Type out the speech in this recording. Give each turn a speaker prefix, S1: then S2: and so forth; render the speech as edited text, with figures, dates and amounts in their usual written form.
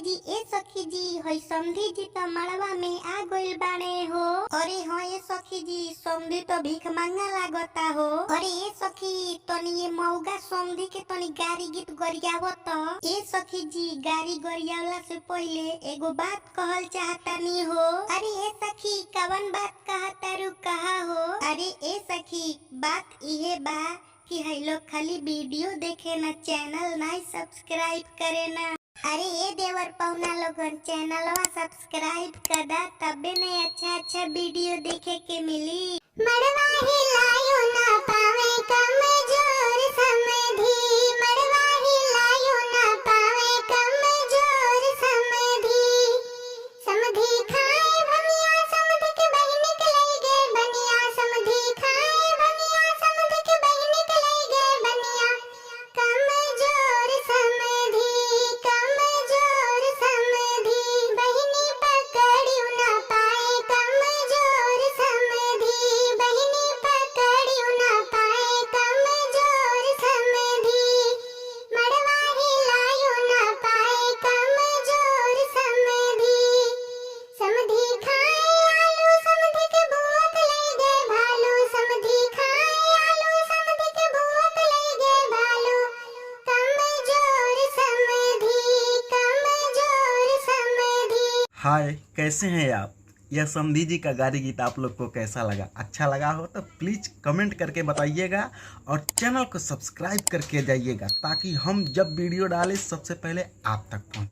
S1: जी ए सखी जी होई समधी जी तो मड़वा में आ गइल बाड़े हो। अरे हाँ ये सखी जी समधी तो भीख मांगा लागता हो। अरे ए सखी तनी ये मौगा समधी के तनी गारी गीत गरियावत। ए सखी जी गारी गरियावला से पहले एगो बात कहल चाहतानी हो। अरे ए सखी कवन बात कहतारू कहा हो। अरे ए सखी बात इहे बा कि है लोग खाली वीडियो देखे ना चैनल नहीं सब्सक्राइब करे ना। अरे ये देवर पहुना लोगन चैनलवा सब्सक्राइब कर दा तबे नहीं अच्छा वीडियो देखे के मिली। मड़वा हिलायो ना पावे कमजोर समधी, मड़वा हिलायो ना पावे कमजोर समधी। समधी खाए भनिया समधी के बहिनी के लई गे बनिया, समधी खाए भनिया समधी के बहिनी के लई गे बनिया। कमजोर समधी बहिनी पकड़ियो ना पाए कमजोर समधी, बहिनी पकड़ियो ना पाए कमजोर समधी। मड़वा हिलायो ना पाए कमजोर समधी। समधी खाए आलू समधी के बुआत ले गए भालू, समधी खाए आलू समधी के बुआत ले गए भालू। कमजोर समधी, कमजोर समधी।
S2: हाय, कैसे हैं आप? यह समधी जी का गारी गीत आप लोग को कैसा लगा? अच्छा लगा हो तो प्लीज़ कमेंट करके बताइएगा और चैनल को सब्सक्राइब करके जाइएगा ताकि हम जब वीडियो डालें सबसे पहले आप तक पहुँचे।